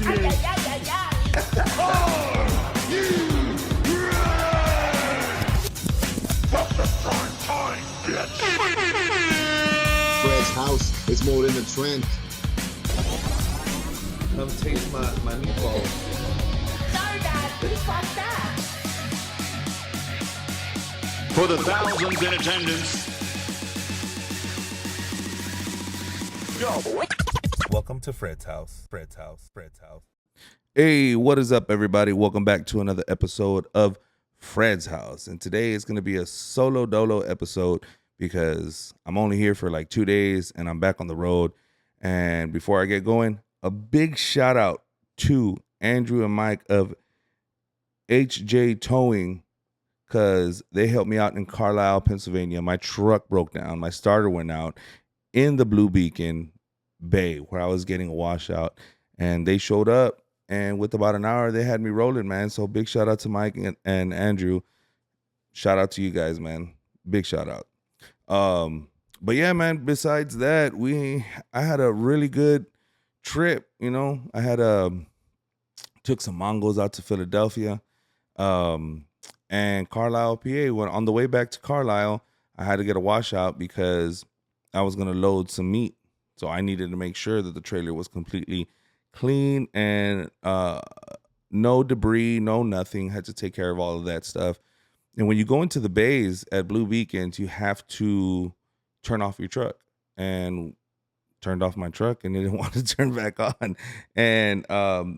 Ay, ay, ay, ay, ay. Fred's house is more than a trend. Come taste my meatballs. Sorry, Dad. Who's fucked that? For the thousands in attendance. Welcome to Fred's house. Fred's house. Fred's house. Hey, what is up, everybody? Welcome back to another episode of Fred's house. And today is going to be a solo dolo episode because I'm only here for like 2 days and I'm back on the road. And before I get going, a big shout out to Andrew and Mike of HJ Towing, because they helped me out in Carlisle, Pennsylvania. My truck broke down. My starter went out in the Blue Beacon Bay where I was getting a washout. And they showed up, and with about an hour, they had me rolling, man. So big shout out to Mike and Andrew. Shout out to you guys, man. Big shout out. But yeah, man, besides that, I had a really good trip. You know, I had took some Mongos out to Philadelphia, and Carlisle, PA. When on the way back to Carlisle, I had to get a washout because I was gonna load some meat, so I needed to make sure that the trailer was completely clean and no debris, no nothing. Had to take care of all of that stuff. And when you go into the bays at Blue Beacons, you have to turn off your truck, and turned off my truck and didn't want to turn back on. And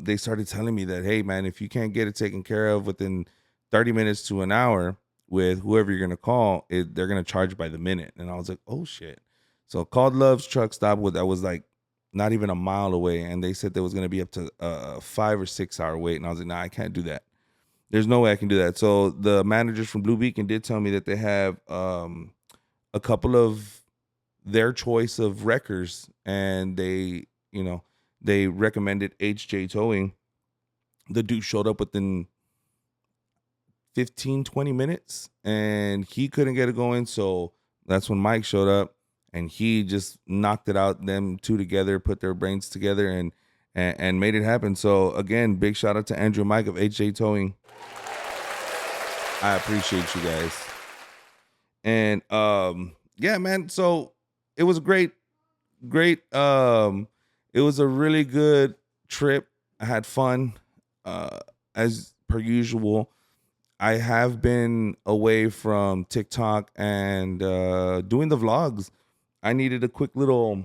they started telling me that, hey, man, if you can't get it taken care of within 30 minutes to an hour with whoever you're going to call, they're going to charge by the minute. And I was like, oh, shit. So called Love's Truck Stop. That was like not even a mile away. And they said there was going to be up to a 5 or 6 hour wait. And I was like, nah, I can't do that. There's no way I can do that. So the managers from Blue Beacon did tell me that they have a couple of their choice of wreckers, and they recommended HJ Towing. The dude showed up within 15-20 minutes and he couldn't get it going, so that's when Mike showed up and he just knocked it out. Them two together put their brains together and made it happen. So again, big shout out to Andrew and Mike of HJ Towing. I appreciate you guys. And yeah, man, so it was great. It was a really good trip. I had fun, as per usual. I have been away from TikTok and doing the vlogs. I needed a quick little,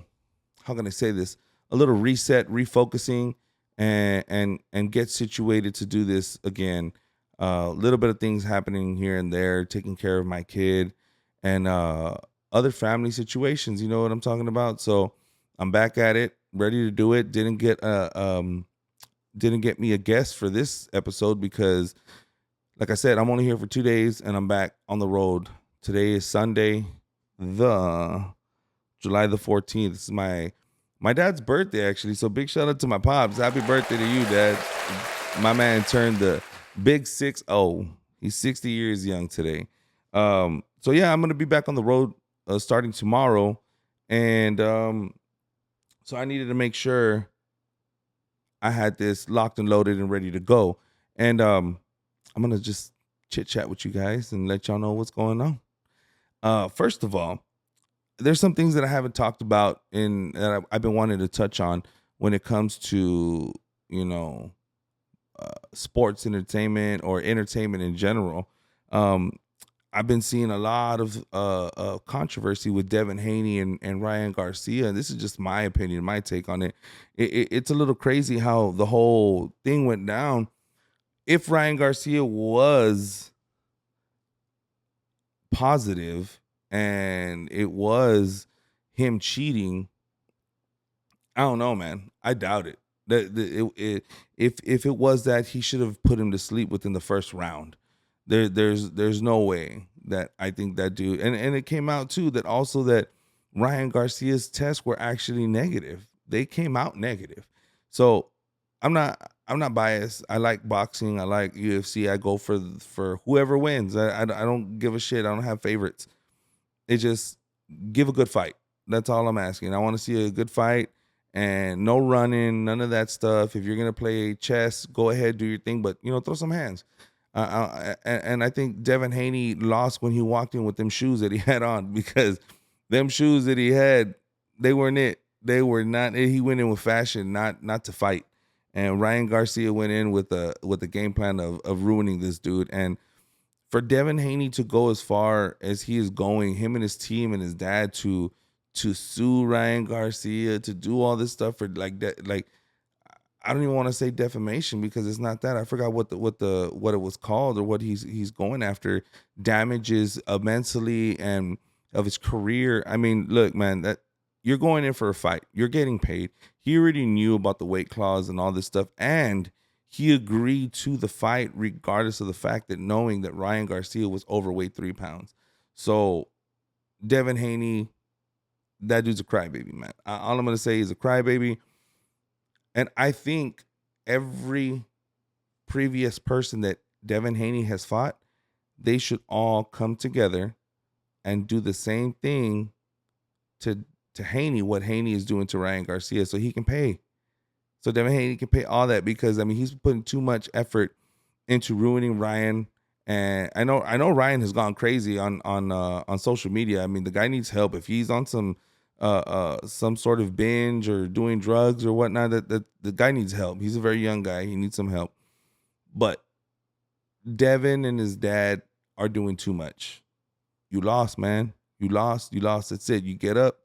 how can I say this? A little reset, refocusing, and get situated to do this again. A little bit of things happening here and there, taking care of my kid, and other family situations, you know what I'm talking about? So I'm back at it, ready to do it. Didn't get me a guest for this episode because, like I said, I'm only here for 2 days and I'm back on the road. Today is Sunday, July the 14th. This is my dad's birthday, actually. So big shout out to my pops. Happy birthday to you, Dad. My man turned the big 60. He's 60 years young today. So yeah, I'm gonna be back on the road starting tomorrow, and so I needed to make sure I had this locked and loaded and ready to go. And I'm gonna just chit chat with you guys and let y'all know what's going on. First of all, there's some things that I haven't talked about that I've been wanting to touch on when it comes to, sports entertainment or entertainment in general. I've been seeing a lot of controversy with Devin Haney and Ryan Garcia. And this is just my opinion, my take on it. It's a little crazy how the whole thing went down. If Ryan Garcia was positive and it was him cheating, I don't know, man. I doubt it. If it was that, he should have put him to sleep within the first round. There's no way that I think that dude, and it came out too that also that Ryan Garcia's tests were actually negative. They came out negative. So I'm not biased. I like boxing. I like UFC. I go for whoever wins. I don't give a shit. I don't have favorites. It just give a good fight. That's all I'm asking. I want to see a good fight, and no running, none of that stuff. If you're gonna play chess, go ahead, do your thing, but throw some hands. And I think Devin Haney lost when he walked in with them shoes that he had on, because them shoes that he had, they weren't it. They were not. He went in with fashion, not to fight. And Ryan Garcia went in with a game plan of ruining this dude. And for Devin Haney to go as far as he is going, him and his team and his dad to sue Ryan Garcia, to do all this stuff for like that, like I don't even want to say defamation, because it's not that. I forgot what it was called, or what he's going after. Damages mentally and of his career. I mean, look, man, that you're going in for a fight. You're getting paid. He already knew about the weight clause and all this stuff, and he agreed to the fight regardless of the fact that knowing that Ryan Garcia was overweight 3 pounds. So Devin Haney, that dude's a crybaby, man. All I'm gonna say is a crybaby. And I think every previous person that Devin Haney has fought, they should all come together and do the same thing to Haney, what Haney is doing to Ryan Garcia, so he can pay. So Devin Haney can pay all that, because I mean he's putting too much effort into ruining Ryan. And I know Ryan has gone crazy on social media. I mean, the guy needs help. If he's on some sort of binge or doing drugs or whatnot, that the guy needs help. He's a very young guy. He needs some help. But Devin and his dad are doing too much. You lost, man. You lost. That's it. You get up,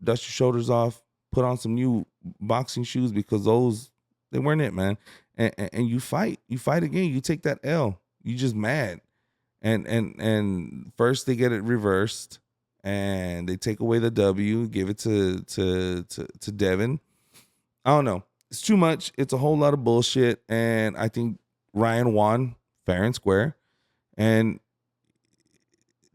dust your shoulders off, put on some new boxing shoes, because those, they weren't it, man. And you fight. You fight again. You take that L. You just mad. And first they get it reversed, and they take away the W, give it to Devin. I don't know. It's too much. It's a whole lot of bullshit. And I think Ryan won fair and square. And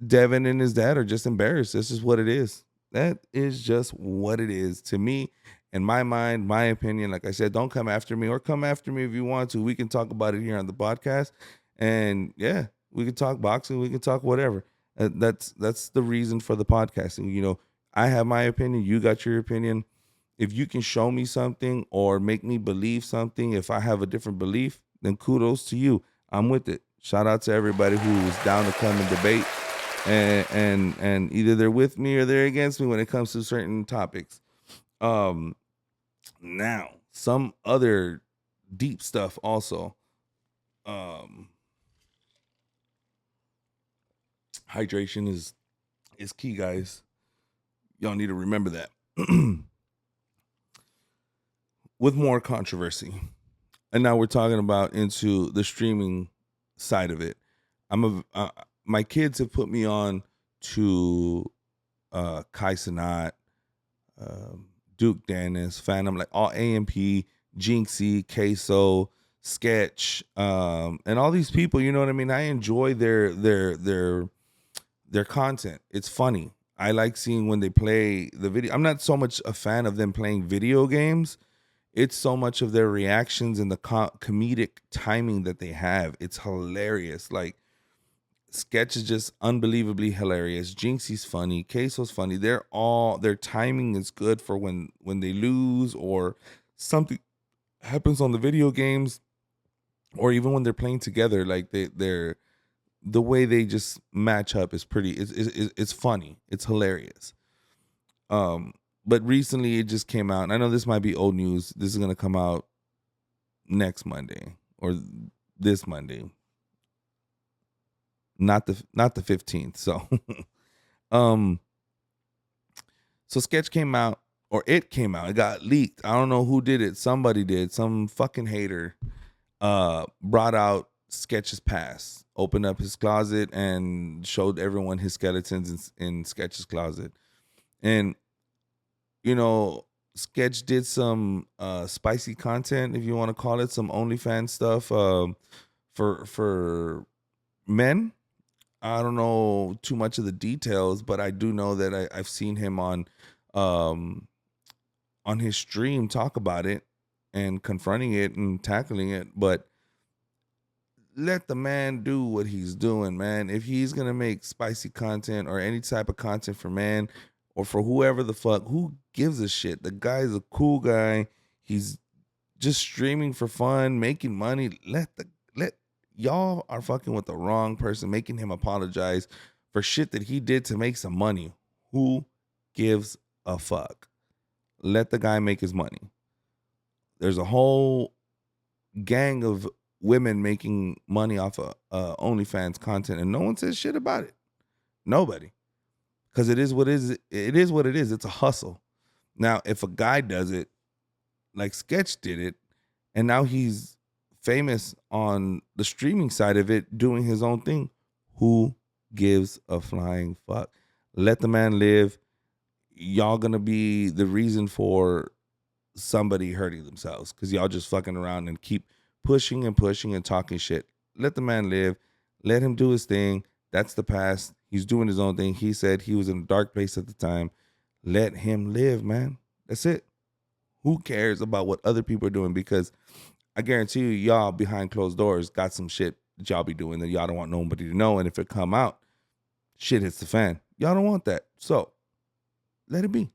Devin and his dad are just embarrassed. This is what it is. That is just what it is to me. In my mind, my opinion, like I said, don't come after me, or come after me if you want to. We can talk about it here on the podcast. And yeah, we can talk boxing. We can talk whatever. That's the reason for the podcasting. I have my opinion. You got your opinion. If you can show me something or make me believe something, if I have a different belief, then kudos to you. I'm with it. Shout out to everybody who is down to come and debate, and either they're with me or they're against me when it comes to certain topics. Now some other deep stuff also. Hydration is key, guys. Y'all need to remember that. With more controversy, and now we're talking about into the streaming side of it. My kids have put me on to Kai Cenat, Duke Dennis, Phantom, like all AMP, Jinxie, Queso, Sketch, and all these people. You know what I mean? I enjoy their content. It's funny. I like seeing when they play the video. I'm not so much a fan of them playing video games. It's so much of their reactions and the comedic timing that they have. It's hilarious. Like, Sketch is just unbelievably hilarious. Jinxie's funny. Queso's funny. Their timing is good for when they lose or something happens on the video games, or even when they're playing together. Like they're the way they just match up is pretty. It's funny. It's hilarious. But recently it just came out, and I know this might be old news. This is gonna come out next Monday or this Monday. Not the 15th. So so Sketch came out, or it came out. It got leaked. I don't know who did it. Somebody did. Some fucking hater brought out Sketch's past, opened up his closet and showed everyone his skeletons in Sketch's closet. And Sketch did some spicy content, if you want to call it, some OnlyFans stuff for men. I don't know too much of the details, but I do know that I've seen him on his stream talk about it and confronting it and tackling it. But let the man do what he's doing, man. If he's gonna make spicy content or any type of content for men, or for whoever the fuck. Who gives a shit? The guy's a cool guy. He's just streaming for fun, making money. Let y'all are fucking with the wrong person, making him apologize for shit that he did to make some money. Who gives a fuck? Let the guy make his money. There's a whole gang of women making money off of OnlyFans content, and no one says shit about it. Nobody. Because it is what it is. It is what it is. It's a hustle. Now, if a guy does it, like Sketch did it, and now he's famous on the streaming side of it, doing his own thing, who gives a flying fuck? Let the man live. Y'all gonna be the reason for somebody hurting themselves because y'all just fucking around and keep pushing and pushing and talking shit. Let the man live. Let him do his thing. That's the past. He's doing his own thing. He said he was in a dark place at the time. Let him live, man. That's it. Who cares about what other people are doing? Because I guarantee you, y'all behind closed doors got some shit that y'all be doing that y'all don't want nobody to know. And if it come out, shit hits the fan. Y'all don't want that. So let it be.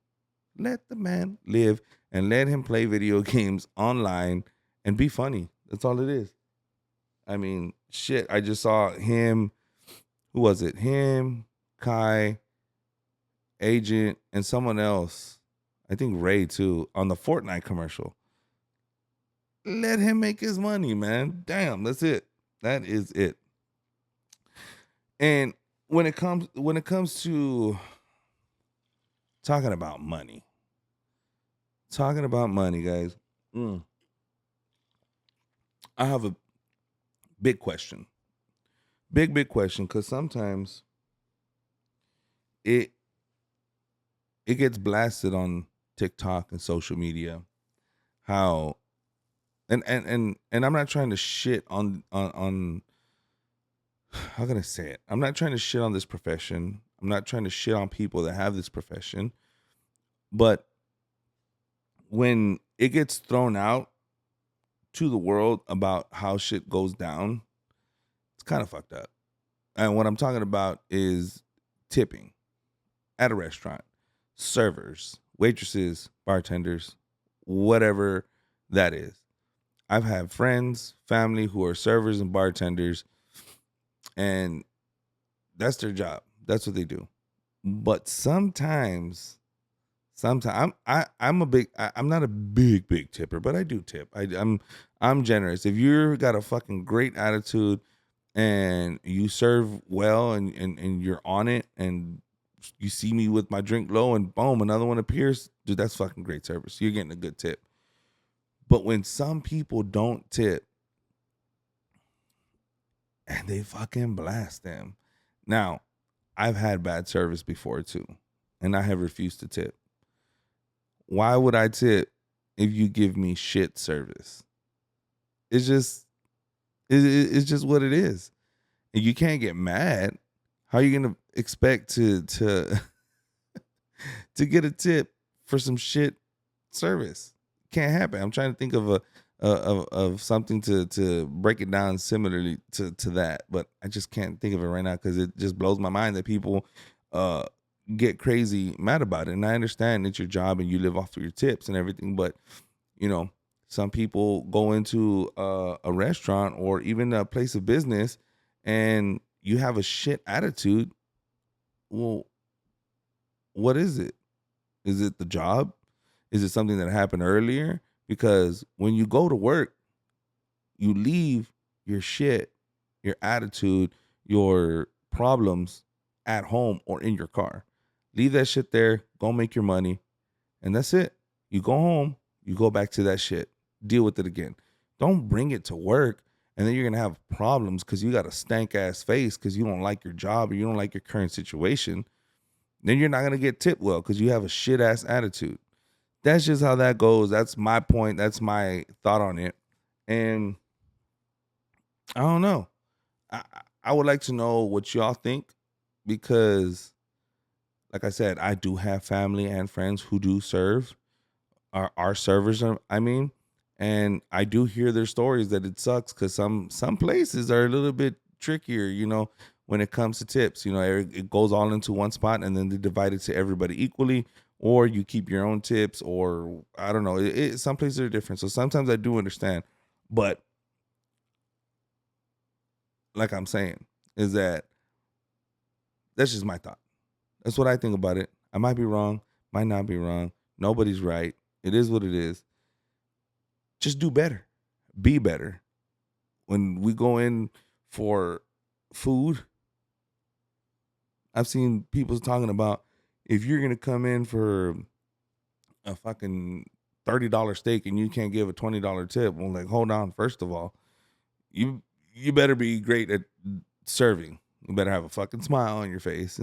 Let the man live and let him play video games online and be funny. That's all it is. I mean, shit, I just saw him. Who was it? Him, Kai, Agent, and someone else. I think Ray too, on the Fortnite commercial. Let him make his money, man. Damn, that's it. That is it. And when it comes to talking about money, guys, I have a big question. Big question, because sometimes it gets blasted on TikTok and social media how and I'm not trying to shit on how can I say it? I'm not trying to shit on this profession. I'm not trying to shit on people that have this profession. But when it gets thrown out to the world about how shit goes down, it's kind of fucked up. And what I'm talking about is tipping at a restaurant, servers, waitresses, bartenders, whatever that is. I've had friends, family who are servers and bartenders, and that's their job. That's what they do. But sometimes I'm not a big tipper, but I do tip. I'm generous. If you're got a fucking great attitude and you serve well and you're on it and you see me with my drink low and boom, another one appears, dude, that's fucking great service. You're getting a good tip. But when some people don't tip and they fucking blast them. Now, I've had bad service before too, and I have refused to tip. Why would I tip if you give me shit service? It's just what it is. And you can't get mad. How are you gonna expect to to get a tip for some shit service? Can't happen. I'm trying to think of of something to break it down similarly to that, but I just can't think of it right now because it just blows my mind that people get crazy mad about it. And I understand it's your job and you live off of your tips and everything, but you know, some people go into a restaurant or even a place of business and you have a shit attitude. Well, what is it? Is it the job? Is it something that happened earlier? Because when you go to work, you leave your shit, your attitude, your problems at home or in your car. Leave that shit there, go make your money, and that's it. You go home, you go back to that shit, deal with it again. Don't bring it to work, and then you're going to have problems because you got a stank-ass face because you don't like your job or you don't like your current situation. Then you're not going to get tipped well because you have a shit-ass attitude. That's just how that goes. That's my point. That's my thought on it. And I don't know. I would like to know what y'all think because, like I said, I do have family and friends who do serve. Our servers, and I do hear their stories that it sucks because some places are a little bit trickier, you know, when it comes to tips. You know, it goes all into one spot and then they divide it to everybody equally, or you keep your own tips, or I don't know. Some places are different. So sometimes I do understand, but like I'm saying, is that that's just my thought. That's what I think about it. I might be wrong, might not be wrong. Nobody's right. It is what it is. Just do better. Be better. When we go in for food, I've seen people talking about, if you're going to come in for a fucking $30 steak and you can't give a $20 tip, well, like, hold on. First of all, you better be great at serving. You better have a fucking smile on your face.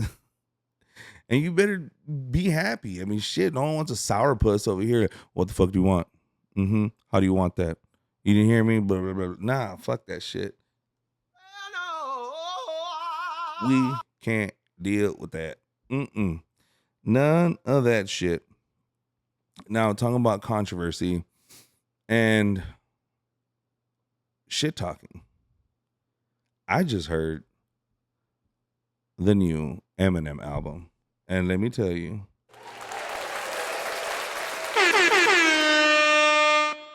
And you better be happy. I mean, shit, no one wants a sourpuss over here. What the fuck do you want? How do you want that? You didn't hear me? Blah, blah, blah. Nah, fuck that shit. We can't deal with that. None of that shit. Now, talking about controversy and shit talking. I just heard the new Eminem album. And let me tell you,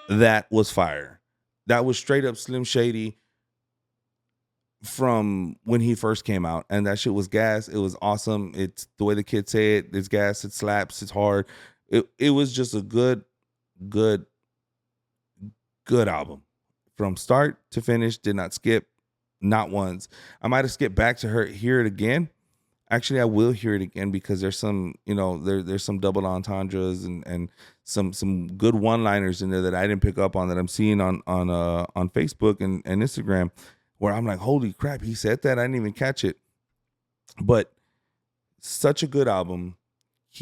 that was fire. That was straight up Slim Shady from when he first came out. And that shit was gas. It was awesome. It's the way the kids say it. It's gas. It slaps. It's hard. It was just a good album. From start to finish. Did not skip. Not once. I might have skipped back to hear it again. Actually, I will hear it again because there's some, there's some double entendres and some good one-liners in there that I didn't pick up on, that I'm seeing on Facebook and Instagram, where I'm like, holy crap, he said that? I didn't even catch it. But such a good album. Like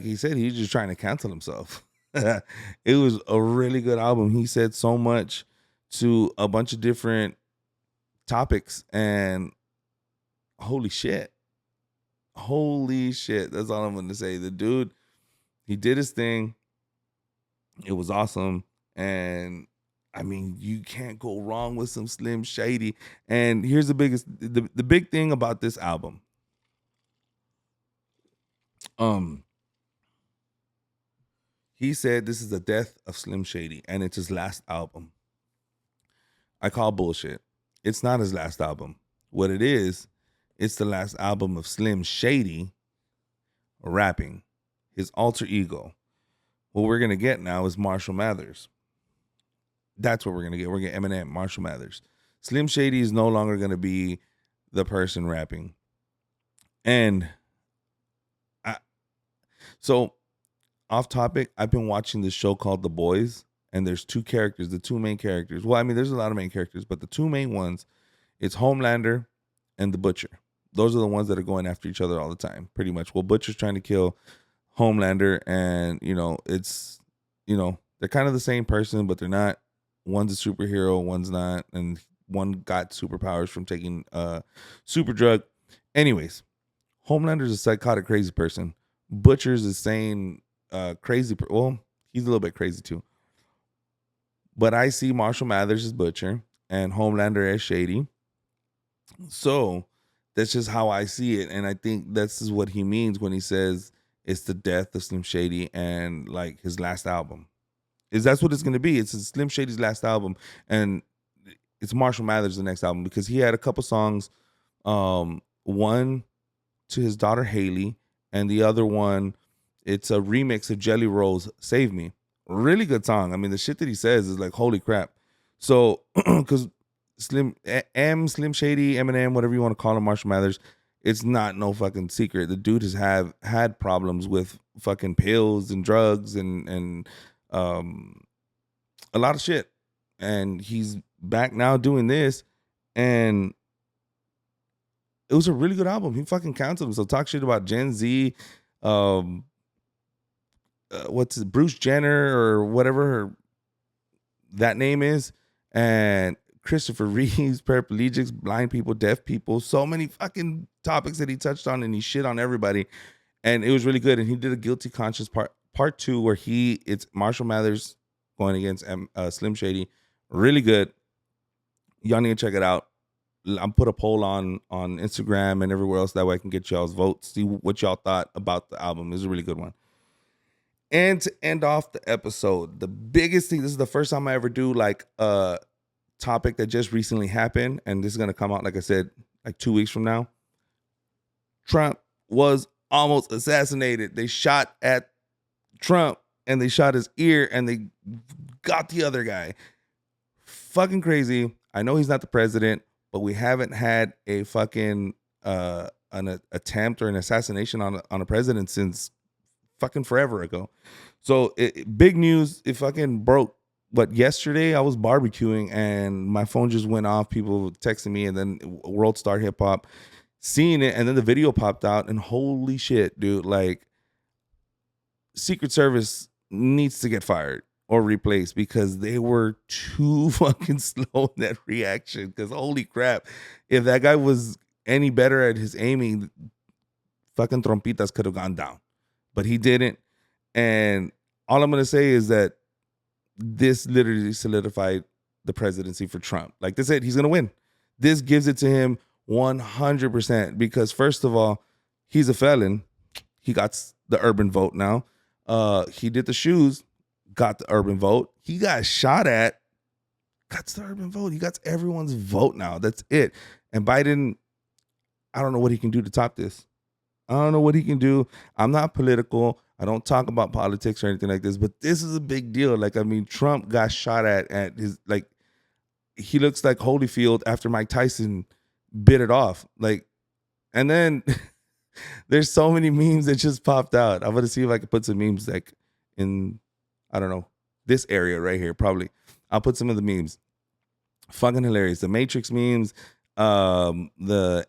he said, he's just trying to cancel himself. It was a really good album. He said so much to a bunch of different topics, and holy shit. That's all I'm going to say. The dude, he did his thing. It was awesome. And I mean, you can't go wrong with some Slim Shady. And here's the big thing about this album. He said this is the death of Slim Shady, and it's his last album. I call bullshit. It's not his last album. What it is, it's the last album of Slim Shady rapping, his alter ego. What we're going to get now is Marshall Mathers. That's what we're going to get. We're going to get Eminem, Marshall Mathers. Slim Shady is no longer going to be the person rapping. And so off topic, I've been watching this show called The Boys, and there's two main characters. Well, I mean, there's a lot of main characters, but the two main ones, it's Homelander and the Butcher. Those are the ones that are going after each other all the time, pretty much. Well, Butcher's trying to kill Homelander, and, they're kind of the same person, but they're not. One's a superhero, one's not, and one got superpowers from taking super drug. Anyways, Homelander's a psychotic, crazy person. Butcher's a sane, crazy. Well, he's a little bit crazy too. But I see Marshall Mathers as Butcher and Homelander as Shady. So that's just how I see it. And I think this is what he means when he says it's the death of Slim Shady and like his last album. That's what it's going to be. It's Slim Shady's last album. And it's Marshall Mathers' the next album, because he had a couple songs. One to his daughter Haley, and the other one, it's a remix of Jelly Roll's Save Me. Really good song. I mean, the shit that he says is like, holy crap. So, because Slim Shady, Eminem, whatever you want to call him, Marshall Mathers, it's not no fucking secret. The dude has had problems with fucking pills and drugs and a lot of shit. And he's back now doing this, and it was a really good album. He fucking canceled him. So talk shit about Gen Z, Bruce Jenner or whatever that name is, and Christopher Reeves, paraplegics, blind people, deaf people, so many fucking topics that he touched on, and he shit on everybody, and it was really good. And he did a Guilty Conscience part 2 where it's Marshall Mathers going against Slim Shady. Really good. Y'all need to check it out. I'm put a poll on Instagram and everywhere else, that way I can get y'all's votes, see what y'all thought about the album. It's a really good one. And to end off the episode, the biggest thing, this is the first time I ever do like a topic that just recently happened, and this is gonna come out, like I said, like 2 weeks from now. Trump was almost assassinated. They shot at Trump and they shot his ear and they got the other guy. Fucking crazy. I know he's not the president, but we haven't had a fucking an attempt or an assassination on a president since fucking forever ago. So big news. It fucking broke. But yesterday I was barbecuing and my phone just went off. People texting me, and then World Star Hip Hop, seeing it, and then the video popped out, and holy shit, dude, like Secret Service needs to get fired or replaced because they were too fucking slow in that reaction. Because holy crap, if that guy was any better at his aiming, fucking Trompitas could have gone down. But he didn't. And all I'm going to say is that this literally solidified the presidency for Trump. Like they said, he's going to win. This gives it to him 100%, because first of all, he's a felon. He got the urban vote now. He did the shoes, got the urban vote. He got shot at, got the urban vote. He got everyone's vote now. That's it. And Biden, I don't know what he can do to top this. I don't know what he can do. I'm not political. I don't talk about politics or anything like this, but this is a big deal. Like, I mean, Trump got shot at his, like, he looks like Holyfield after Mike Tyson bit it off. Like, and then there's so many memes that just popped out. I'm going to see if I can put some memes like in, I don't know, this area right here. Probably I'll put some of the memes. Fucking hilarious. The Matrix memes, the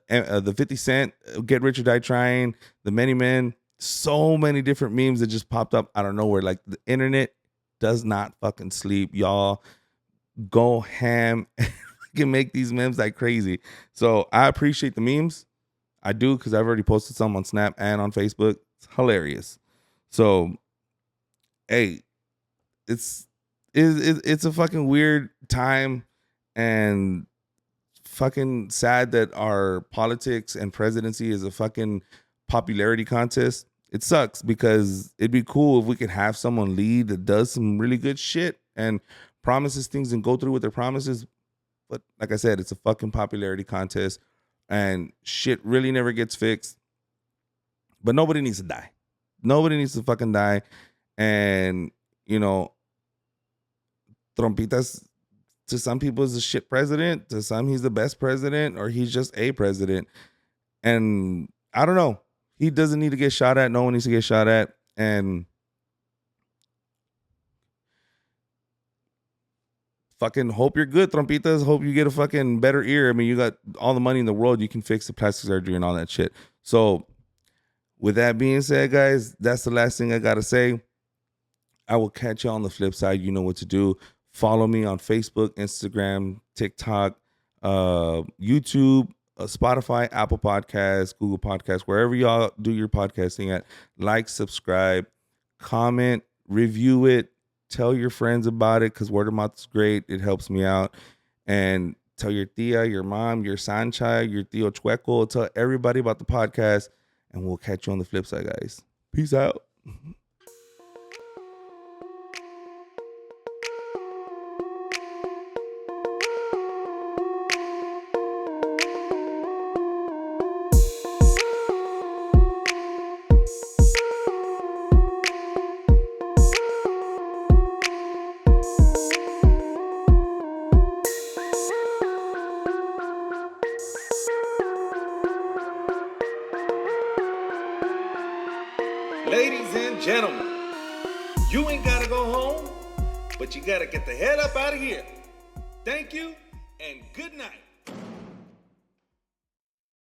50 Cent, Get Rich or Die Trying, the Many Men, so many different memes that just popped up out of nowhere. Like, the internet does not fucking sleep. Y'all go ham and can make these memes like crazy. So I appreciate the memes. I do, because I've already posted some on Snap and on Facebook. It's hilarious. So, hey, it's a fucking weird time, and fucking sad that our politics and presidency is a fucking popularity contest. It sucks, because it'd be cool if we could have someone lead that does some really good shit and promises things and go through with their promises. But like I said, it's a fucking popularity contest, and shit really never gets fixed. But nobody needs to die. Nobody needs to fucking die. And, you know, Trompitas, to some people, is a shit president. To some, he's the best president, or he's just a president. And I don't know. He doesn't need to get shot at. No one needs to get shot at. And fucking hope you're good, Trompitas. Hope you get a fucking better ear. I mean, you got all the money in the world. You can fix the plastic surgery and all that shit. So with that being said, guys, that's the last thing I got to say. I will catch you on the flip side. You know what to do. Follow me on Facebook, Instagram, TikTok, YouTube, Spotify, Apple Podcasts, Google Podcasts, wherever y'all do your podcasting at. Like, subscribe, comment, review it. Tell your friends about it, because word of mouth is great. It helps me out. And tell your tia, your mom, your sancha, your tío chueco. Tell everybody about the podcast. And we'll catch you on the flip side, guys. Peace out. Ladies and gentlemen, you ain't gotta go home, but you gotta get the hell up out of here. Thank you, and good night.